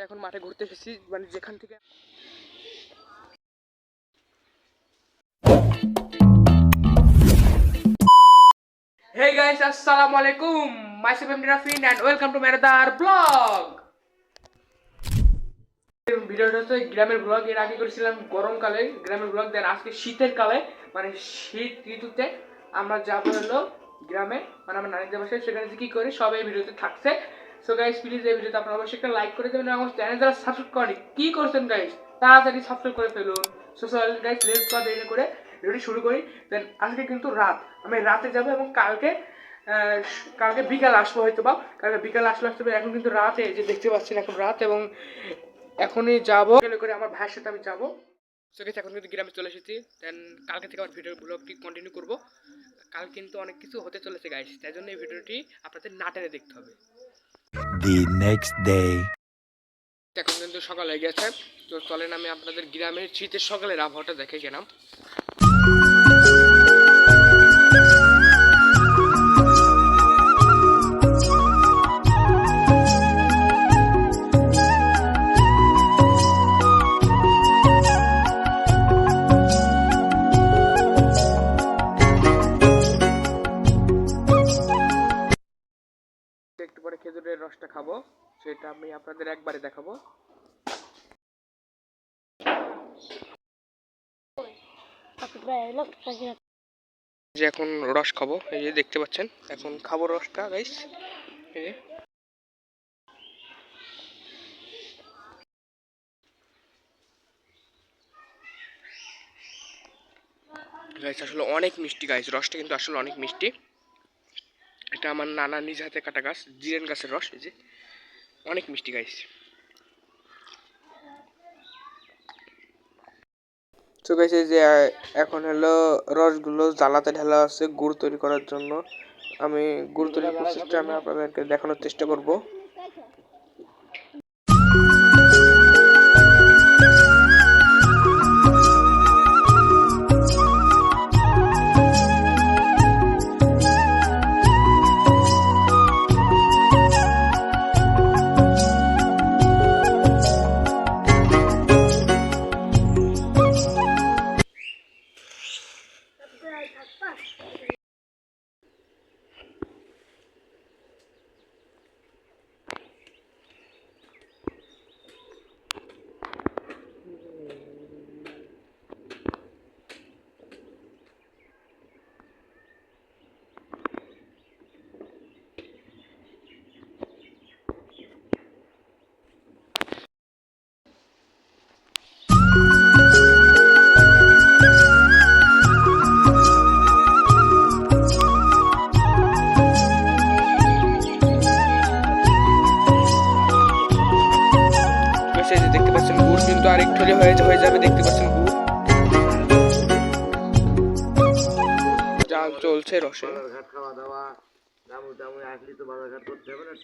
এখন মাঠে ঘুরতে এসেছি, মানে যেখান থেকে Hey guys, Assalamualaikum. Myself I'm Rafin and welcome to my another vlog. ভিডিওটা হচ্ছে গ্রামের ব্লগ। এর আগে করেছিলাম গরমকালে গ্রামের ব্লগ, দেন আজকে শীতের কালে মানে শীত ঋতুতে আমরা যাবো হলো গ্রামে, মানে আমার নানিদের বাসায়। সেখানে কি করি সব এই ভিডিওতে থাকছে। সো গাইস প্লিজ এই ভিডিওতে আপনারা অবশ্যই একটা লাইক করে দেবেন, আমার চ্যানেল যারা সাবস্ক্রাইব করেনি কি করছেন গাইস তাড়াতাড়ি সাবস্ক্রাইব করে ফেলুন। সো চলেন গাইস লেটস গো দেরি করে ভিডিও শুরু করি। দেন আজকে কিন্তু রাত, আমি রাতে যাব এবং কালকে বিকাল আসবো হয়তো বা, কালকে বিকাল আসলে আসতে হবে। এখন কিন্তু রাতে যে দেখতে পাচ্ছেন এখন রাত, এবং এখনই যাবো করে আমার ভাইয়ের সাথে আমি যাবো। সো গাইস এখন কিন্তু গ্রামে চলে এসেছি। দেন কালকে থেকে আমার ভিডিও ব্লগটি কন্টিনিউ করবো। কাল কিন্তু অনেক কিছু হতে চলেছে গাইস, তাই জন্য এই ভিডিওটি আপনাদের না টেনে দেখতে হবে। The next day. এখন কিন্তু সকাল হয়ে গেছে, তো চলেন আমি আপনাদের গ্রামের শীতের সকালের আবহাওয়াটা দেখে গেলাম। একটু পরে খেজুরের রসটা খাবো, সেটা আমি আপনাদের একবারে দেখাবো। যে এখন রস খাবো, এই যে দেখতে পাচ্ছেন এখন খাবো রসটা গাইস। গাইস আসলে অনেক মিষ্টি গাইস, রসটা কিন্তু আসলে অনেক মিষ্টি। এটা আমার নানা নিজ হাতে কাটা গাছ, জিরেন গাছের রস, এই যে অনেক মিষ্টি গাইস। তো গাইস এই যে এখন হলো রসগুলো জ্বালাতে ঢালা আছে গুড় তৈরি করার জন্য। আমি গুড় তৈরির প্রসেসটা আমি আপনাদেরকে দেখানোর চেষ্টা করব। দেখতে পাচ্ছেন গুড় কিন্তু আরেকটু হয়ে যাবে, দেখতে পাচ্ছেন গুড় যা চলছে রসে। খাওয়া দাওয়া আসলি তো বাজারঘাট করতে হবে না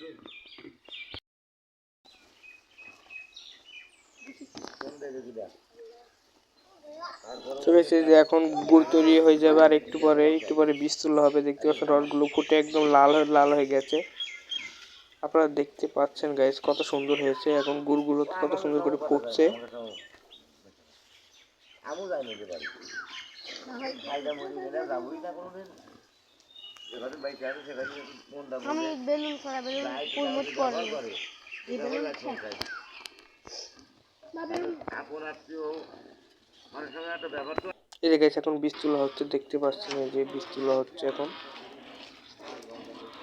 যে এখন গুড় তৈরি হয়ে যাবে, আর একটু পরে বীজ তোলা হবে। দেখতে পাচ্ছেন রসগুলো ফুটে একদম লাল হয়ে গেছে। আপনারা দেখতে পাচ্ছেন গাইস কত সুন্দর হয়েছে, এখন গুড়গুলো কত সুন্দর করে ফুটছে। এই যে গাইস এখন বীজ তোলা হচ্ছে, দেখতে পাচ্ছেন এই যে বীজ তোলা হচ্ছে। এখন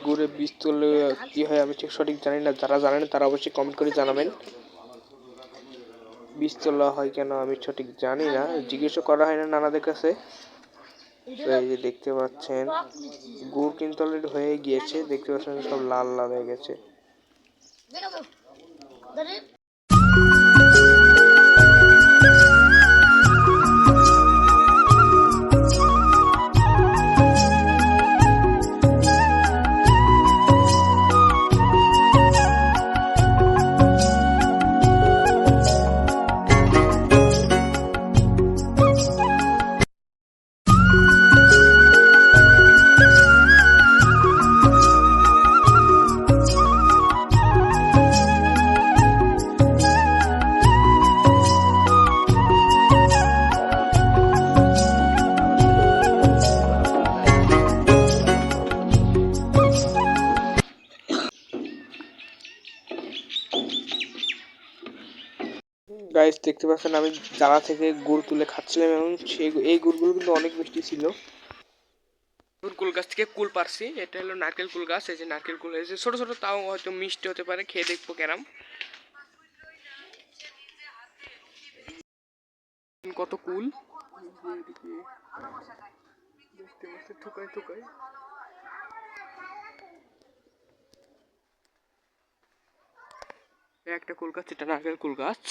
গুড়ে বীজ তুললে কি হয় আমি ঠিক সঠিক জানি না, যারা জানেন তারা অবশ্যই কমেন্ট করে জানাবেন। বীজ তোলা হয় কেন আমি সঠিক জানি না, জিজ্ঞেসও করা হয় না নানাদের কাছে। তো এই যে দেখতে পাচ্ছেন গুড় কিন্তু অলরেডি হয়ে গিয়েছে, দেখতে পাচ্ছেন সব লাল হয়ে গেছে। গাইস দেখতে পাচ্ছেন আমি জ্বালা থেকে গুড় তুলে খাচ্ছিলাম এবং সেই এই গুড়গুলো কিন্তু অনেক মিষ্টি ছিল। কুল গাছ থেকে কুল পারছি, এটা হলো নারকেল কুল গাছ। এই যে নারকেল কুল এই যে ছোট ছোট, তাও হয়তো মিষ্টি হতে পারে, খেয়ে দেখবো কেরাম। কত কুল দেখতে পাচ্ছি, ঠুকাই ঠুকাই। একটা কুল গাছ, এটা নারকেল কুল গাছ।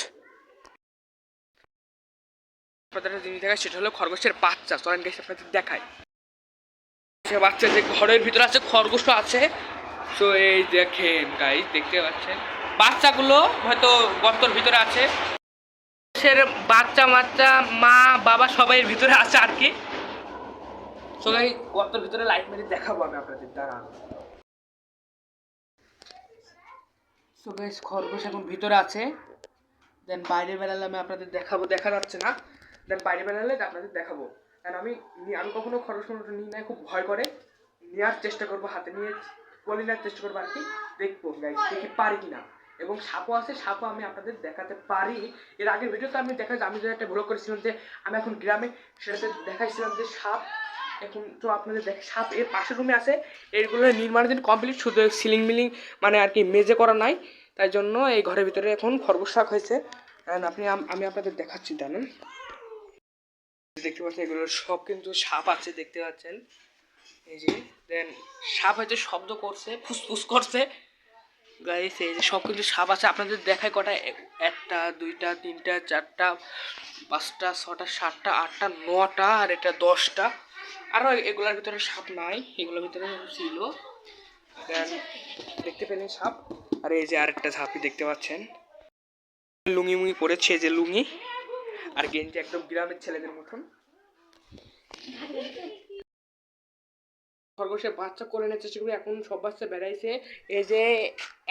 আপনাদের জিনিস দেখায় সেটা হলো খরগোশের বাচ্চা। চলেন গাইস আপনাদের দেখায়। সে বাচ্চা যে ঘরের ভিতরে আছে, খরগোশও আছে। তো এই দেখেন গাইস, দেখতে পাচ্ছেন বাচ্চাগুলো হয়তো গর্তর ভিতরে আছে। বাচ্চা বাচ্চা মা বাবা সবাই এর ভিতরে আছে আর কি। সবাই গর্তের ভিতরে লাইট মেরে দেখাবো আমি আপনাদের দ্বারা। সো গাইস খরগোশ এখন ভিতরে আছে, দেন বাইরে বেরালে আমি আপনাদের দেখাবো, দেখা যাচ্ছে না। দেন বাইরে বেরালে আপনাদের দেখাবো। কারণ আমি কখনো খরগোশ নিই নাই, খুব ভয় করে। নেওয়ার চেষ্টা করবো, হাতে নিয়ে কোলে নেওয়ার চেষ্টা করবো আর কি। দেখবো গাইস দেখি পারি কিনা। এবং সাপও আছে, সাপও আমি আপনাদের দেখাতে পারি। এর আগের ভিডিওতে আমি আমি যে একটা ব্লগ করেছিলাম যে আমি এখন গ্রামে, সেটাতে দেখাইছিলাম যে সাপ। এখন তো আপনাদের সাপ এর পাশের রুমে আছে। এইগুলো নির্মাণের দিন কমপ্লিট, শুধু সিলিং মিলিং মানে আর কি মেজে করা নাই, তাই জন্য এই ঘরের ভিতরে এখন খরগোশ শাক হয়েছে। আমি আপনাদের দেখাচ্ছি, জানেন দেখতে পাচ্ছেন এগুলো সব কিন্তু সাপ আছে, দেখতে পাচ্ছেন এই যে। দেন সাপ হয়তো শব্দ করছে, ফুসফুস করছে গাইস। এই যে সব কিন্তু সাপ আছে, আপনাদের দেখায় কটা, একটা দুইটা তিনটা চারটা পাঁচটা ছটা সাতটা আটটা নটা, আর এটা 10টা। আরও এগুলোর ভিতরে সাপ নাই, এগুলোর ভিতরে ছিল। দেন দেখতে পেলেন সাপ। আর এই যে আরেকটা সাপই দেখতে পাচ্ছেন, লুঙ্গি মুঙ্গি পরেছে, যে লুঙ্গি আর গেঞ্জি, একদম গ্রামের ছেলেদের মতন। খরগোশের বাচ্চা কোলে নিয়ে চেষ্টা করবে, এখন সব বাচ্চা বেড়াইছে। এই যে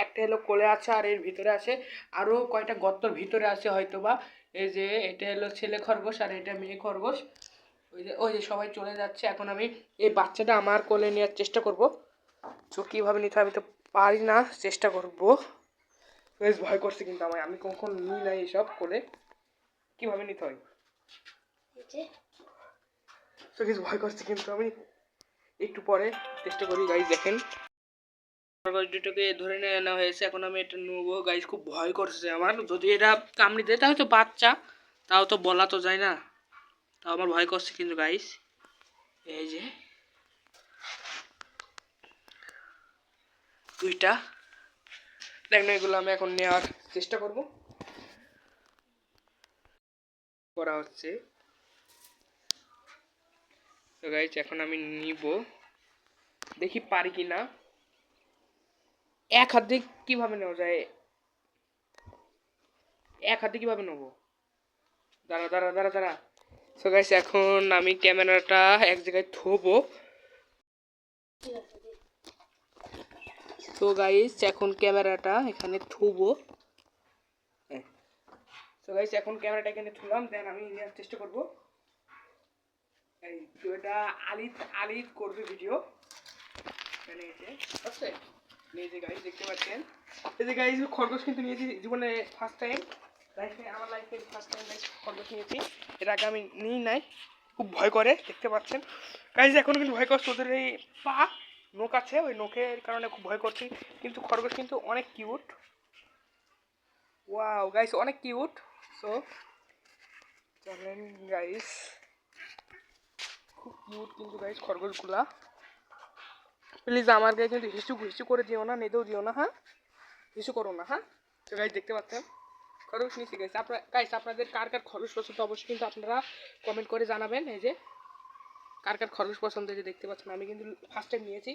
একটা হলো কোলে আছে, আর এর ভিতরে আছে আরও কয়টা গর্তর ভিতরে আছে হয়তো বা। এই যে এটা হলো ছেলে খরগোশ আর এটা মেয়ে খরগোশ। ওই যে সবাই চলে যাচ্ছে। এখন আমি এই বাচ্চাটা আমার কোলে নেওয়ার চেষ্টা করব। তো কীভাবে নিতে হবে তো পারি না, চেষ্টা করবো। বেশ ভয় করছে কিন্তু আমি কখন নিই নাই এইসব কোলে, কীভাবে নিতে হয় তো কিছু ভয় করছে, কিন্তু আমি একটু পরে চেষ্টা করি। গাইজ দেখেন দুটোকে ধরে নেওয়া হয়েছে, এখন আমি এটা নেবো। গাইজ খুব ভয় করছে আমার, যদি এটা কামড়ে দেয় তাহলে তো বাচ্চা, তাও তো বলা তো যায় না, তাও আমার ভয় করছে কিন্তু গাইজ। এই যে দুইটা দেখুন, এগুলো আমি এখন নেওয়ার চেষ্টা করব, করা হচ্ছে। তো গাইজ এখন আমি নিব, দেখি পারি কি না। এক হাত দিয়ে কীভাবে নেওয়া যায়, এক হাতে কীভাবে নেবো, দাঁড়া দাঁড়া দাঁড়া দাঁড়া। সো গাইস এখন আমি ক্যামেরাটা এক জায়গায় থবো। তো গাইস এখন ক্যামেরাটা এখানে থুবো। সো গাইস এখন ক্যামেরাটা এখানে থুলাম, দেন আমি নেওয়ার চেষ্টা করবো। এই তো এটা আলিত করবে ভিডিও, মানে এই যে আছে এই যে গাইস দেখতে পাচ্ছেন। এই যে গাইস খরগোশ কিন্তু নিয়েছি জীবনে ফার্স্ট টাইম, আমার লাইফে ফার্স্ট টাইম গাইস খরগোশ নিয়েছি। এর আগে আমি নিই নাই, খুব ভয় করে, দেখতে পাচ্ছেন গাইস। এখন কিন্তু ভয় করছে, ওদের এই পা নখ আছে, ওই নখের কারণে খুব ভয় করছি। কিন্তু খরগোশ কিন্তু অনেক কিউট, ওয়াও গাইস অনেক কিউট। সো চলেন গাইস, খুব কিউট কিন্তু গাইস খরগোশগুলা। প্লিজ আমার গায়ে কিন্তু হিসু করে দিও না, নেদেও দিও না, হ্যাঁ হিসু করো না, হ্যাঁ। তো গাইস দেখতে পাচ্ছেন খরগোশ নিচে গেছে। গাইস আপনাদের কার কার খরগোশ পছন্দ অবশ্যই কিন্তু আপনারা কমেন্ট করে জানাবেন। এই যে কার কার খরগোশ পছন্দ, যে দেখতে পাচ্ছেন আমি কিন্তু ফার্স্ট টাইম নিয়েছি,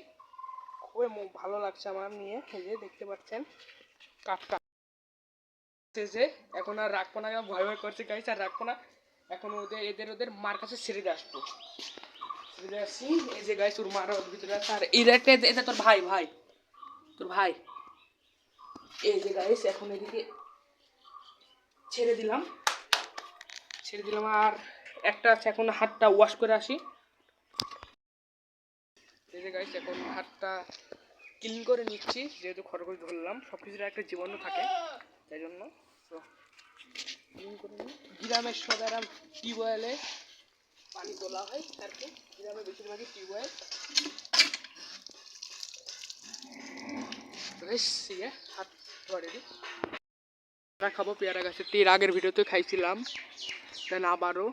খুবই ভালো লাগছে আমার নিয়ে। এই যে দেখতে পাচ্ছেন কাঠটা, যে এখন আর রাখবো না, ভয় ভয় করছে গাইস, আর রাখবো না। এখন ওদের মার কাছে ছেড়ে দিয়ে আসবো, ছেড়ে দিয়ে আসছি। এই যে গাইস ওর মার ভিতরে আছে, আর এটা তোর ভাই তোর ভাই। এই যে গাইস এখন এদিকে ছেড়ে দিলাম, আর একটা আছে, এখন হাতটা ওয়াশ করে আসি। এই যে গাইস এখন হাতটা ক্লিন করে নিচ্ছি, যেহেতু খরগোশ ধরলাম, সব কিছুর একটা জীবাণু থাকে তাই জন্য। তো গ্রামের সবার টিউবওয়েলে পানি তোলা হয় আর কি, গ্রামে বেশিরভাগই টিউবওয়েল। হাত ধরে দিই, খাবো পেয়ারা গাছের তীর, আগের ভিডিওতে খাইছিলাম, দেন আবারও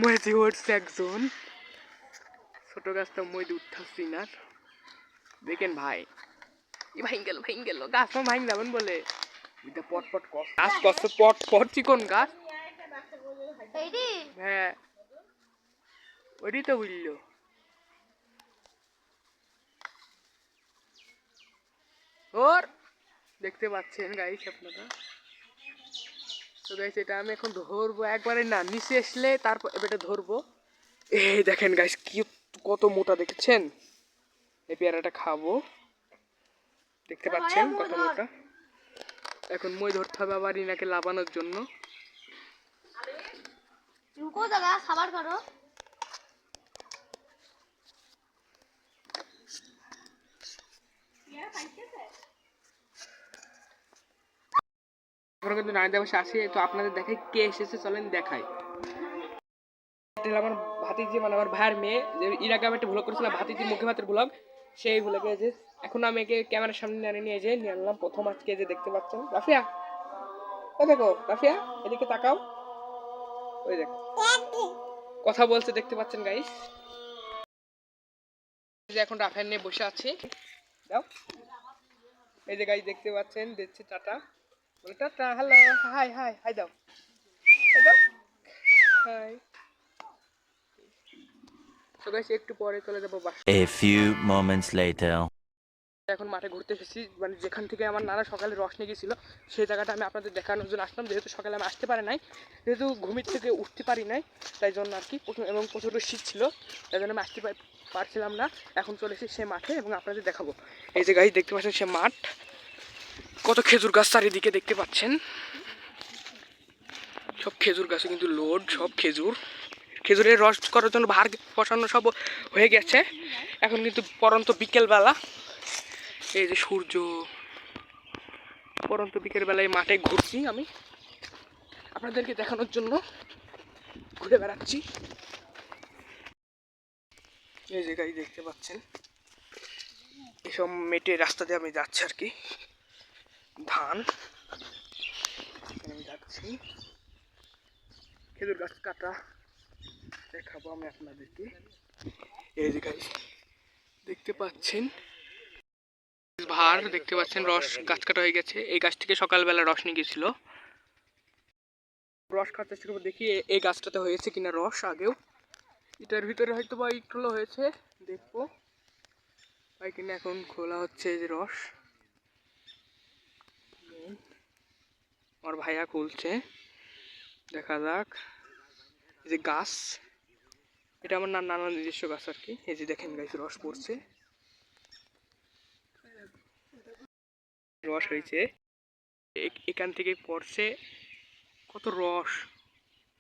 ময়দি উঠছে একজন, ছোট গাছটা ময়দি উঠতেছি না, দেখেন ভাই ভাই গেল গাছ ভাঙ যাবেন বলে পট পট গাছ কষ্ট পট পট চিকন গাছ, হ্যাঁ ওইটাই তো বুঝলো। ওর দেখতে পাচ্ছেন গাইস আপনারা, তো গাইস এটা আমি এখন ধরবো একবারে, না নিচে আসলে তারপর এটা ধরবো। এই দেখেন গাইস কি কত মোটা, দেখেছেন? এই পেয়ারাটা খাবো, দেখতে পাচ্ছেন কত মোটা। এখন মই ধরতে হবে আবার ইনাকে লাভানোর জন্য। रुको जरा सबर करो। আমরা কিন্তু নাইদা বসে আসি, তো আপনাদের দেখাই কে এসেছে, চলেন দেখাই। আমার ভাতিজি মানে আমার ভাইয়ের মেয়ে, যে এর আগে আমি একটা ভ্লগ করেছিলাম ভাতিজি মুখে ভাতের ভ্লগ, সেই ভ্লগে যে এখন আমি একে ক্যামেরার সামনে নিয়ে আনলাম প্রথম আজকে, যে দেখতে পাচ্ছেন রাফিয়া, ও দেখো রাফিয়া এদিকে তাকাও, ওই দেখো কথা বলছে, দেখতে পাচ্ছেন গাইস। যে এখন রাফিয়া নিয়ে বসে আছি, দাও এই যে গাইস দেখতে পাচ্ছেন, দিচ্ছে টাটা, বলে tata, hello, high high high দাও, হাই। তো গাইস একটু পরে চলে যাবো বাসায়। A few moments later. এখন মাঠে ঘুরতে এসেছি, মানে যেখান থেকে আমার নানা সকালে রস নিয়ে গেছিলো, সেই জায়গাটা আমি আপনাদের দেখানোর জন্য আসলাম, যেহেতু সকালে আমি আসতে পারি নাই, যেহেতু ঘুমির থেকে উঠতে পারি নাই, তাই জন্য আর কি, এবং প্রচুর শীত ছিল, তাই জন্য আমি আসতে পারছিলাম না। এখন চলে এসেছি সে মাঠে এবং আপনাদের দেখাবো। এই যে গাইস দেখতে পাচ্ছেন সে মাঠ, কত খেজুর গাছ চারিদিকে দেখতে পাচ্ছেন, সব খেজুর গাছে কিন্তু লোড, সব খেজুরের রস করার জন্য ভার বসানো সব হয়ে গেছে। এখন কিন্তু পরন্ত বিকেলবেলা, এই যে সূর্য, পরন্ত বিকেলবেলায় মাঠে ঘুরছি আমি, আপনাদেরকে দেখানোর জন্য ঘুরে বেড়াচ্ছি। এই যে গাইস দেখতে পাচ্ছেন, এসব মেটে রাস্তা দিয়ে আমি যাচ্ছি আর কি, ধান আমি যাচ্ছি, খেজুর গাছ কাটা দেখাবো আমি আপনাদেরকে। এই যে গাইস দেখতে পাচ্ছেন ভার, দেখতে পাচ্ছেন রস গাছ কাটা হয়ে গেছে, এই গাছ থেকে সকালবেলা রস নিয়ে গেছিল, রস খাতে চেষ্টা করবো, দেখি এই গাছটাতে হয়েছে কিনা রস, আগেও এটার ভিতরে হয়তো বা একটু হয়েছে, দেখবো পাই কিনা। এখন খোলা হচ্ছে এই যে রস, আমার ভাইয়া খুলছে, দেখা যাক। এই যে গাছ, এটা আমার নানা নিজস্ব গাছ আর কি, এই যে দেখেন গাছ রস পড়ছে, রস হয়েছে এখান থেকে পড়ছে, কত রস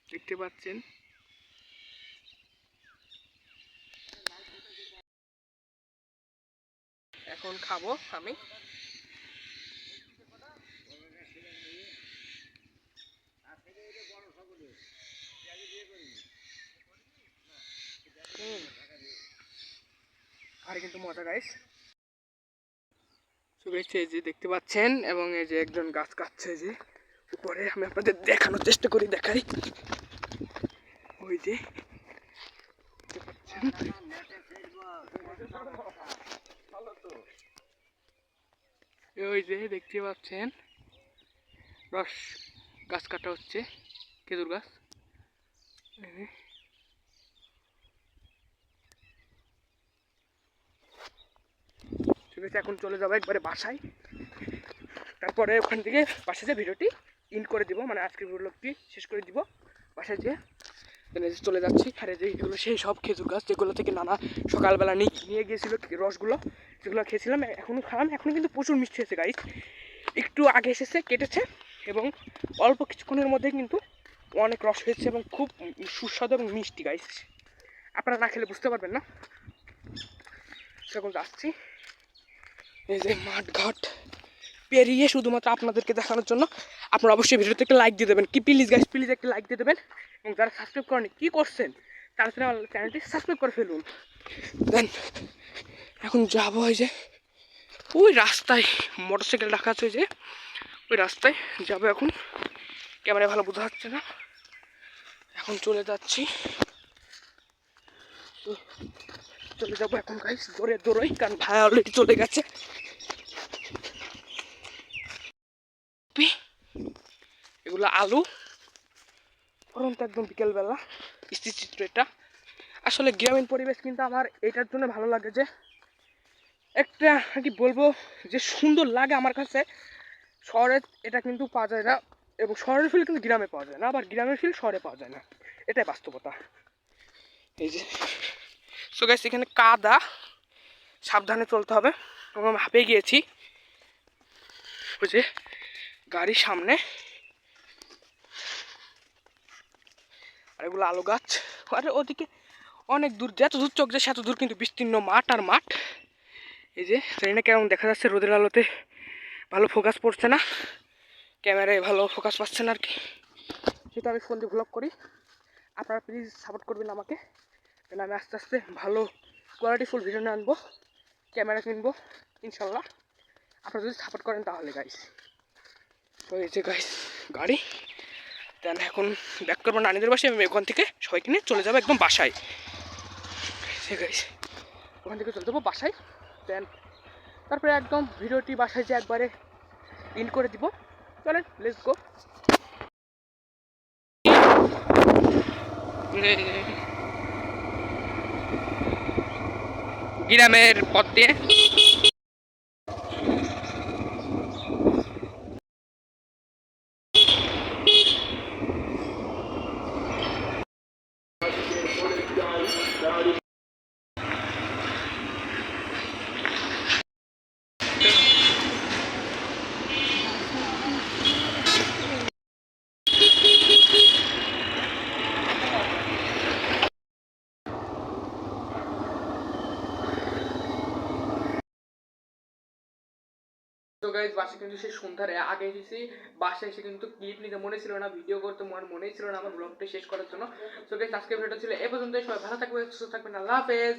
দেখতে পাচ্ছেন। এখন খাবো আমি, আর কিন্তু মজা গাইস। এই যে দেখতে পাচ্ছেন, এবং এই যে একজন গাছ কাটছে, যে উপরে আমি আপনাদের দেখানোর চেষ্টা করি, দেখাই, ওই যে দেখতে পাচ্ছেন, ওই যে দেখতে পাচ্ছেন রস গাছ কাটা হচ্ছে, খেজুর গাছ। ঠিক আছে, এখন চলে যাবো একবারে বাসায়, তারপরে ওখান থেকে বাসায় যে ভিডিওটি ইন করে দিব, মানে আজকের ভিডিওটি শেষ করে দিব বাসায় যেয়ে, চলে যাচ্ছি। আর যে এগুলো সেই সব খেজুর গাছ, যেগুলো থেকে নানা সকালবেলা নিয়ে গিয়েছিল রসগুলো, যেগুলো খেয়েছিলাম, এখনও খালাম, এখনও কিন্তু প্রচুর মিষ্টি হয়েছে গাইস, একটু আগে এসেছে কেটেছে, এবং অল্প কিছুক্ষণের মধ্যে কিন্তু অনেক রস হয়েছে, এবং খুব সুস্বাদু এবং মিষ্টি গাইস, আপনারা না খেলে বুঝতে পারবেন না। সেরকম যাচ্ছি, এই যে মাঠ ঘাট পেরিয়ে শুধুমাত্র আপনাদেরকে দেখানোর জন্য। আপনারা অবশ্যই ভিডিওতে একটা লাইক দিয়ে দেবেন, কি প্লিজ গাইস, প্লিজ একটা লাইক দিয়ে দেবেন। এবং যারা সাবস্ক্রাইব করেনি, কী করছেন, তাড়াতাড়ি আমার চ্যানেলটি সাবস্ক্রাইব করে ফেলুন। দেন এখন যাবো ওই যে ওই রাস্তায় মোটরসাইকেল রাখা আছে, ওই যে ওই রাস্তায় যাবো এখন। ক্যামেরায় ভালো বোঝা যাচ্ছে না, এখন চলে যাচ্ছি। তো চলে যাবো এখন গাইস, দৌড়োই, কারণ ভাই অলরেডি চলে গেছে। এগুলো আলু, পরন্ত একদম বিকেলবেলা স্থিরচিত্র এটা। আসলে গ্রামীণ পরিবেশ কিন্তু আমার এইটার জন্য ভালো লাগে যে একটা কি বলবো, যে সুন্দর লাগে আমার কাছে। শহরে এটা কিন্তু পাওয়া যায় না, এবং শহরের ফিল কিন্তু গ্রামে পাওয়া যায় না, আবার গ্রামের ফিল শহরে পাওয়া যায় না, এটাই বাস্তবতা। এই যে সো গাইস, এখানে কাদা, সাবধানে চলতে হবে এবং আমি হাঁপিয়ে গিয়েছি। ওই যে গাড়ির সামনে, আর এগুলো আলু গাছ। আর ওদিকে অনেক দূর, যত দূর চোখ যায় সেত দূর কিন্তু বিস্তীর্ণ মাঠ আর মাঠ। এই যে ট্রেনে কেমন দেখা যাচ্ছে, রোদের আলোতে ভালো ফোকাস পড়ছে না, ক্যামেরায় ভালো ফোকাস পাচ্ছে না আর কি, সেটা আমি ফোন দিয়ে ভ্লগ করি। আপনারা প্লিজ সাপোর্ট করবেন আমাকে, কারণ আমি আস্তে আস্তে ভালো কোয়ালিটিফুল ভিডিও নিয়ে আনবো, ক্যামেরা কিনবো ইনশাল্লাহ, আপনারা যদি সাপোর্ট করেন তাহলে গাইস। তো এই যে গাইস গাড়ি, দেন এখন ব্যাক করবো নানিদের বাসায়। আমি ওখান থেকে সবাইকে নিয়ে চলে যাবো একদম বাসায়। ঠিক আছে, ওখান থেকে চলে যাবো বাসায়, দেন তারপরে একদম ভিডিওটি বাসায় যে একবারে ইন করে দিব। চলেন লেটস গো। গ্রামের পথ দিয়ে তো গাইজ বাসে কিন্তু সেই সন্ধ্যার আগে এসেছি। বাসায় এসে কিন্তু ক্লিপ নিতে মনে ছিল না, ভিডিও করতে মনেই ছিল না আমার ব্লগটা শেষ করার জন্য। তো গাইজ আজকের ভিডিওটা ছিল এ পর্যন্ত। সবাই ভালো থাকবেন, সুস্থ থাকবেন, আল্লাহ হাফেজ।